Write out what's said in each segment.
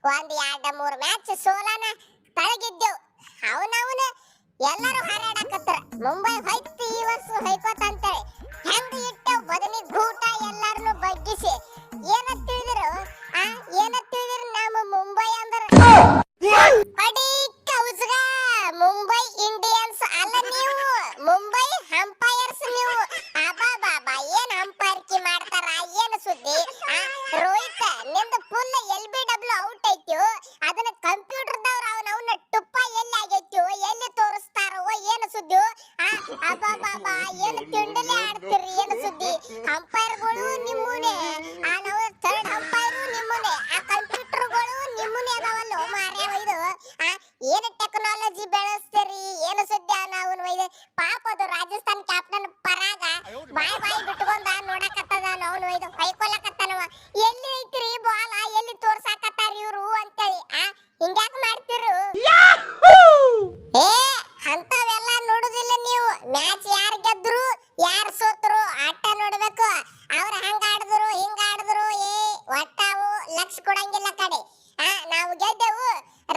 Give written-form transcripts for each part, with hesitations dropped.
ಒಂದ್ ಎರಡ್ ಮೂರ್ ಮ್ಯಾಚ್ ಸೋಲಾನ ತಳಗಿದ್ದೆವು. ಅವನವನ ಎಲ್ಲರೂ ಹಾರಾಡಕತ್ತಾರ ಮುಂಬೈ ಹೋಯ್ತು ಈ ವರ್ಷ ಹೊಯ್ಕೋತ ಅಂತೇಳಿ. ಹೆಂಗ ಇಟ್ಟೆವು ಬದನಿ ಗೂಟ ಎಲ್ಲಾರನು ಬಗ್ಗಿಸಿ. ಏನ ತಿಳಿದಿರು ಏನ ತಿಳಿದಿರು ನಮ್ಮ ಮುಂಬೈ ಅಂದ್ರ ಪಡಿ ಕೌಸ್ಗ ಮುಂಬೈ ಇಂಡಿಯನ್ಸ್ ಅಲ್ಲ ನೀವು, ಮುಂಬೈ ಅಂಪೈರ್ಸ್ ನೀವು. ಅಬಾಬಾಬಾ ಏನ್ ಅಂಪೈರ್ಕಿ ಮಾಡ್ತಾರ, ಏನು ಸುದ್ದಿ. ರೋಹಿತ್ ನಿಂದು ಫುಲ್ LBW ಔಟ್ ಐತಿ, ಅದನ್ನ ಕಂಪ್ಯೂಟರ್ದವ್ರು ಅವನ ಟುಪ್ಪ ಎಲ್ಲಿ ಆಗೈತಿ, ಎಲ್ಲಿ ತೋರಿಸ್ತಾರೋ ಏನು ಸುದ್ದಿ. ಅಬಾಬಾಬಾ ಏನು ತಿಂಡಲೆ ಆಡ್ತೀರಿ, ಏನು ಸುದ್ದಿ. ಅಂಪೈರ್ಗಳು ನಿಮ್ಮನೆ, ನಾವು ಥರ್ಡ್ ಅಂಪೈರು ನಿಮ್ಮನೆ, ಕಂಪ್ಯೂಟರ್ಗಳು ನಿಮ್ಮನೆ ಅದಾವಲ್ಲ ಮಾರ್ಯ ಒಯ್ದು. ಏನು ಟೆಕ್ನಾಲಜಿ ಬೆಳೆಸ್ತೀರಿ, ಏನು ಸುದ್ದಿ. ನಾವು ಒಯ್ದು ಪಾಪ ಅದು ರಾಜಸ್ಥಾನ್ ಕ್ಯಾಪ್ಟನ್ ಪರಾಗ ಬಾಯಿ ಬಿಟ್ಕೊಂಡ ನೋಡಕತ್ತದ, ಅವನು ಒಯ್ದು ಹೊಯ್ಕೊಳಕತ್ತನವ. ಎಲ್ಲಿ ಐತ್ರಿ ಬಾಲ, ಎಲ್ಲಿ ತೋರ್ಸಾಕತ್ತಾರ ಇವ್ರು ಅಂತೇಳಿ. ಹಿಂಗ್ಯಾಕ್ ಮಾಡ್ತಿರು? ಏ ಅಂತವೆಲ್ಲ ನೋಡುದಿಲ್ಲ ನೀವು. ಮ್ಯಾಚ್ ಯಾರು ಗೆದ್ರು ಯಾರು ಸೋತರು ಆಟ ನೋಡ್ಬೇಕು. ಅವ್ರ ಹಂಗ ಆಡಿದ್ರು ಹಿಂಗ ಆಡಿದ್ರು ಒಟ್ಟಾವು ಲಕ್ಷ ಕೊಡಂಗಿಲ್ಲ ಕಡೆ. ನಾವು ಗೆದ್ದೆವು,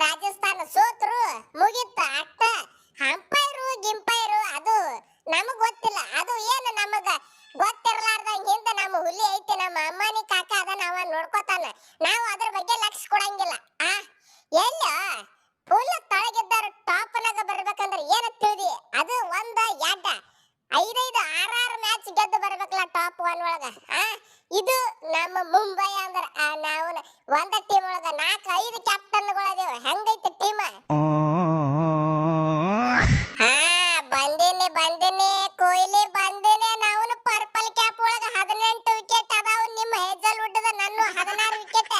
ರಾಜಸ್ಥಾನ ಸೋತರು, ಮುಗಿತ ಅಟ್ಟ. ಅಂಪೈರು ಗಿಂಪೈರು ಅದು ನಮಗ್ ಗೊತ್ತಿಲ್ಲ. ಅದು ಏನು ನಮಗ ಗೊತ್ತಿರ್ಲಾರ್ದಂಗ ಹಿಂದ ನಮ್ಮ ಹುಲಿ ಐತಿ, ನಮ್ಮ ಅಮ್ಮನಿ ಕಾಕ ಅದನ್ನ ಅವ ನೋಡ್ಕೋತಾನ. ನಾವು ಅದ್ರ ಬಗ್ಗೆ ಲಕ್ಷ ಕೊಡಂಗಿಲ್ಲ. ಎಲ್ಲ ಫುಲ್ ತಳಗಿದ್ದಾರ ಟಾಪ್ನಾಗ ಬರ್ಬೇಕಂದ್ರೆ ಏನು ತಿಳಿದಿ. ಅದು ಒಂದ ಎಡ್ಡ 5-5 6-6 ಮ್ಯಾಚ್ ಗೆದ್ದು ಬರ್ಬೇಕಲ್ಲ ಟಾಪ್ 1 ಒಳಗ. ಇದು ನಮ್ಮ ಮುಂಬೈ ಅಂದ್ರ ನಾವು ಒಂದ ಟೀಮ್ ಒಳಗ 4-5 ಕ್ಯಾಪ್ಟನ್ಗಳದೇವ. ಹೆಂಗೈತಿ ಟೀಮ್? ಬಂದಿನಿ ಕೊಹ್ಲಿ ಬಂದಿನಿ. ನಾವು ಪರ್ಪಲ್ ಕ್ಯಾಪ್ ಒಳಗ 18 ವಿಕೆಟ್ ಅದಾವು. ನಿಮ್ಮ ಹೆಜಲ್ವುಡ್ ನನ್ನ 16 ವಿಕೆಟ್,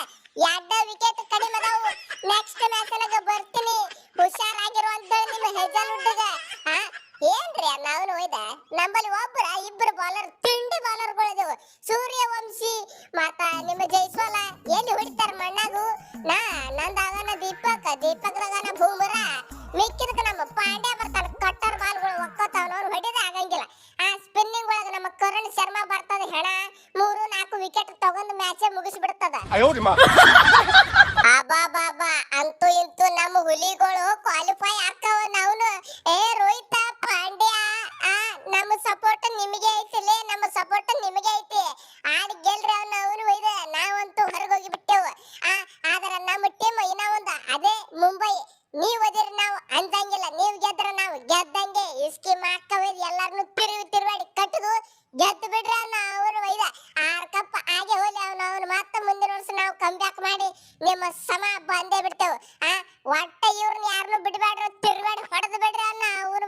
2 ವಿಕೆಟ್ ಕಡಿಮೆ ಅದಾವು. ನೆಕ್ಸ್ಟ್ ಮ್ಯಾಚ್ ನಾಗ ಬರ್ತೀನಿ, ಹುಷಾರಾಗಿರು ಅಂತ ನಿಮ್ಮ ಹೆಜಲ್ವುಡ್ಗ. ಏನ್ರಿ ನಾವು ಒಯ್ದ ನಮ್ಮಲ್ಲಿ ಒಬ್ಬರ ಇಬ್ಬರು ಬಾಲರ್ ತಿಂಡಿ ಬಾಲರ್ಗಳಿದೆವು. ಸೂರ್ಯವಂಶಿ ಮತ್ತ ನಿಮ್ಮ ಜೈಸ್ವಾಲ ಎಲ್ಲಿ ಹೊಡಿತಾರ ಮಣ್ಣಾಗು. ನಂದಾಗನ ದೀಪಕ್ದಾಗನ ಬೂಮ್ರಾ, ಮಿಕ್ಕಿದಕ್ಕೆ ನಮ್ಮ ಪಾಂಡ್ಯ ಬರ್ತಾನ. ಕಟ್ಟರ್ ಬಾಲ್ಗಳು ಒಕ್ಕೋತಾವ, ಅವ್ನು ಹೊಡಿದ ಆಗಂಗಿಲ್ಲ. ಸ್ಪಿನ್ನಿಂಗ್ ಒಳಗ ನಮ್ಮ ಕರುಣ್ ಶರ್ಮಾ ಬರ್ತದ. ಹೆಣ 3-4 ವಿಕೆಟ್ ತಗೊಂಡು ಮ್ಯಾಚ್ ಮುಗಿಸ್ಬಿಡ್ತದ. ಅಬಾಬಾಬಾ ಅಂತೂ ಇಂತೂ ನಮ್ಮ ಹುಲಿಗಳು ಕ್ವಾಲಿಫೈ ಆಕ್ಕವ. ನಾವು ರೋಹಿತ ಪಾಂಡ್ಯ ನಮ್ಮ ಸಪೋರ್ಟ್ ನಿಮಗೆ ಐತಿಲೇ, ನಮ್ಮ ಸಪೋರ್ಟ್ ನಿಮಗೆ ಐತಿ. ಆಡಿ ಗೆಲ್ರಿ ಅವನು ಒಯ್ದ. ನಾವಂತೂ ಹೊರಗೋಗಿ ಬಿಟ್ಟೆವು. ಆದ್ರೆ ನಮ್ಮ ಟೀಮ್ ಇನ್ನ ಒಂದು ಅದೇ ಮುಂಬೈ. ನೀವ್ ಓದಿರಿ ನಾವು ಅಂದಂಗಿಲ್ಲ, ನೀವ್ ಗೆದ್ರ ನಾವು ಗೆದ್ದಂಗೆ. ಇಸ್ಕಿ ಮಾಕವೇದ್ ಎಲ್ಲಾರನು ತಿರುವಾಡಿ ಕಟ್ಟದು ಗೆದ್ದು ಬಿಡ್ರಿ. ಅವ್ರು ಒಯ್ದ 6 ಕಪ್ ಆಗೆ ಹೋಲಿ. ಅವನು ಮತ್ತೆ ಮುಂದಿನ ವರ್ಷ ನಾವು ಕಮ್ ಬ್ಯಾಕ್ ಮಾಡಿ ನಿಮ್ಮ ಸಮ ಬಂದೇ ಬಿಡ್ತೇವೆ. ಒಟ್ಟ ಇವ್ರನ್ನ ಯಾರನ್ನು ಬಿಡಬೇಡ್ರಿ, ತಿರುವಾಡಿ ಹೊಡೆದು ಬಿಡ್ರಿ. ಅವ್ರು